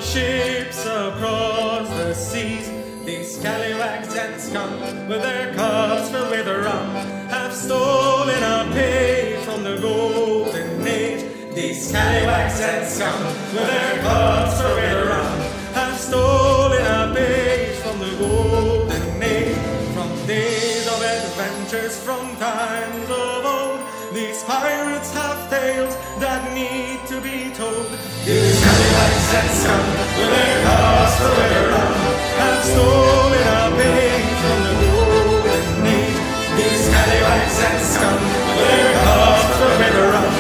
ships across the seas. These scallywags and scum, with their cups filled with rum, have stolen our page from the golden age. These scallywags and scum, with their cups filled with rum, have stolen our page from the golden age. From days of adventures, from times of old, these pirates have tales that need to be told. These scallywags and scum, with their cups filled with rum, have stolen our page from the golden age. These scallywags and scum, with their cups filled with rum,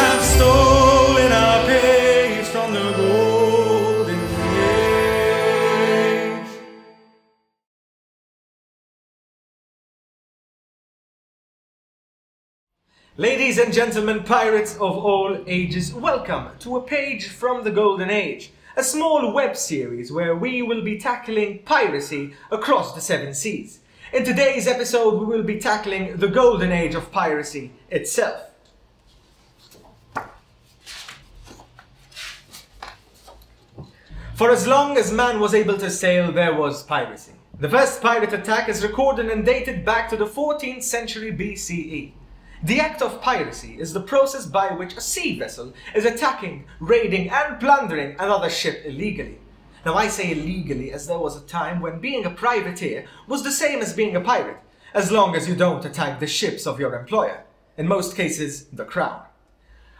have stolen our page from the golden age. Ladies and gentlemen, pirates of all ages, welcome to A Page from the Golden Age, a small web series where we will be tackling piracy across the 7 seas. In today's episode, we will be tackling the Golden Age of piracy itself. For as long as man was able to sail, there was piracy. The first pirate attack is recorded and dated back to the 14th century BCE. The act of piracy is the process by which a sea vessel is attacking, raiding and plundering another ship illegally. Now I say illegally as there was a time when being a privateer was the same as being a pirate, as long as you don't attack the ships of your employer, in most cases the crown.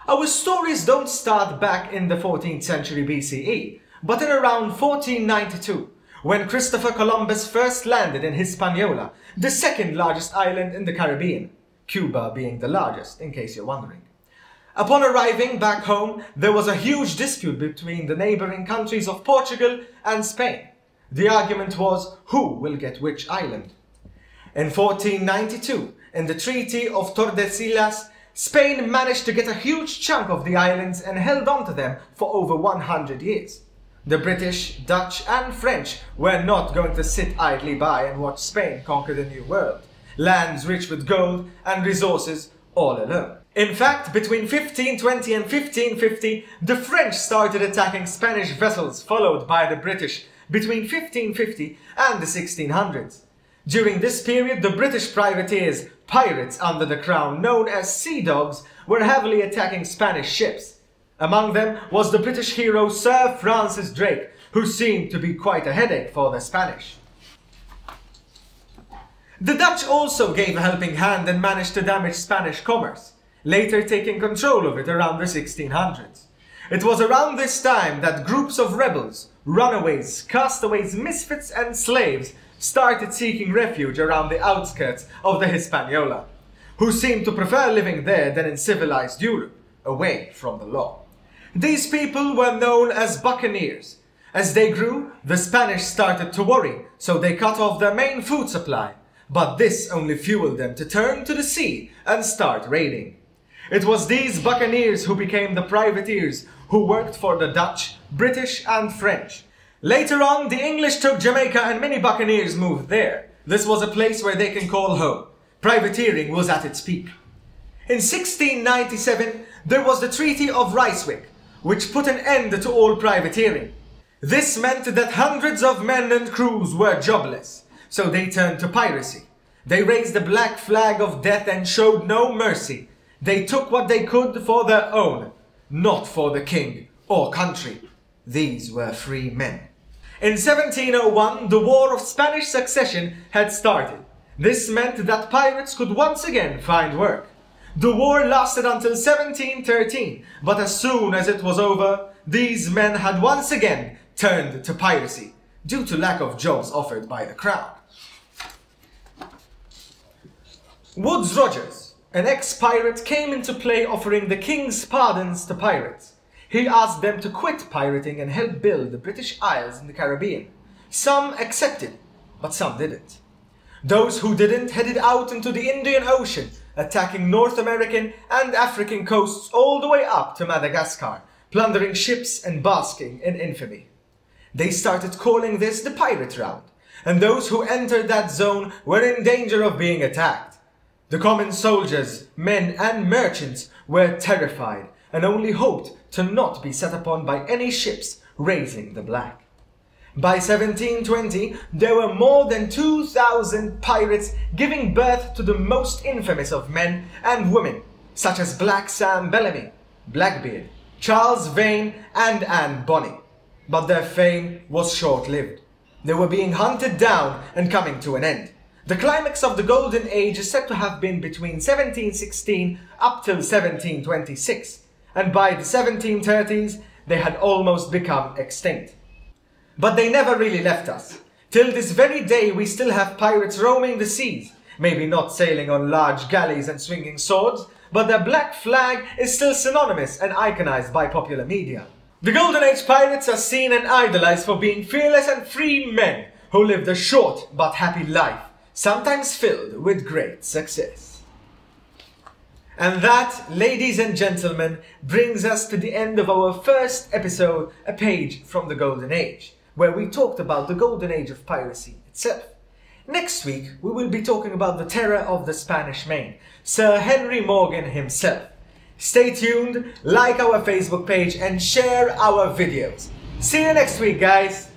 Our stories don't start back in the 14th century BCE, but in around 1492, when Christopher Columbus first landed in Hispaniola, the second largest island in the Caribbean. Cuba being the largest, in case you're wondering. Upon arriving back home, there was a huge dispute between the neighboring countries of Portugal and Spain. The argument was who will get which island. In 1492, in the Treaty of Tordesillas, Spain managed to get a huge chunk of the islands and held on to them for over 100 years. The British, Dutch and French were not going to sit idly by and watch Spain conquer the New World. Lands rich with gold and resources all alone. In fact, between 1520 and 1550, the French started attacking Spanish vessels, followed by the British between 1550 and the 1600s. During this period, the British privateers, pirates under the crown known as sea dogs, were heavily attacking Spanish ships. Among them was the British hero Sir Francis Drake, who seemed to be quite a headache for the Spanish. The Dutch also gave a helping hand and managed to damage Spanish commerce, later taking control of it around the 1600s. It was around this time that groups of rebels, runaways, castaways, misfits and slaves started seeking refuge around the outskirts of the Hispaniola, who seemed to prefer living there than in civilized Europe, away from the law. These people were known as buccaneers. As they grew, the Spanish started to worry, so they cut off their main food supply. But this only fueled them to turn to the sea and start raiding. It was these buccaneers who became the privateers who worked for the Dutch, British and French. Later on, the English took Jamaica and many buccaneers moved there. This was a place where they can call home. Privateering was at its peak. In 1697, there was the Treaty of Ryswick, which put an end to all privateering. This meant that hundreds of men and crews were jobless. So they turned to piracy. They raised the black flag of death and showed no mercy. They took what they could for their own, not for the king or country. These were free men. In 1701, the War of Spanish Succession had started. This meant that pirates could once again find work. The war lasted until 1713, but as soon as it was over, these men had once again turned to piracy, due to lack of jobs offered by the crown. Woodes Rogers, an ex-pirate, came into play offering the king's pardons to pirates. He asked them to quit pirating and help build the British Isles in the Caribbean. Some accepted, but some didn't. Those who didn't headed out into the Indian Ocean, attacking North American and African coasts all the way up to Madagascar, plundering ships and basking in infamy. They started calling this the Pirate Round, and those who entered that zone were in danger of being attacked. The common soldiers, men and merchants were terrified and only hoped to not be set upon by any ships raising the black. By 1720, there were more than 2,000 pirates giving birth to the most infamous of men and women, such as Black Sam Bellamy, Blackbeard, Charles Vane, and Anne Bonny. But their fame was short-lived. They were being hunted down and coming to an end. The climax of the Golden Age is said to have been between 1716 up till 1726, and by the 1730s, they had almost become extinct. But they never really left us. Till this very day we still have pirates roaming the seas, maybe not sailing on large galleys and swinging swords, but their black flag is still synonymous and iconized by popular media. The Golden Age pirates are seen and idolized for being fearless and free men who lived a short but happy life, sometimes filled with great success. And that, ladies and gentlemen, brings us to the end of our first episode, A Page from the Golden Age, where we talked about the Golden Age of piracy itself. Next week, we will be talking about the terror of the Spanish Main, Sir Henry Morgan himself. Stay tuned, like our Facebook page and share our videos. See you next week, guys!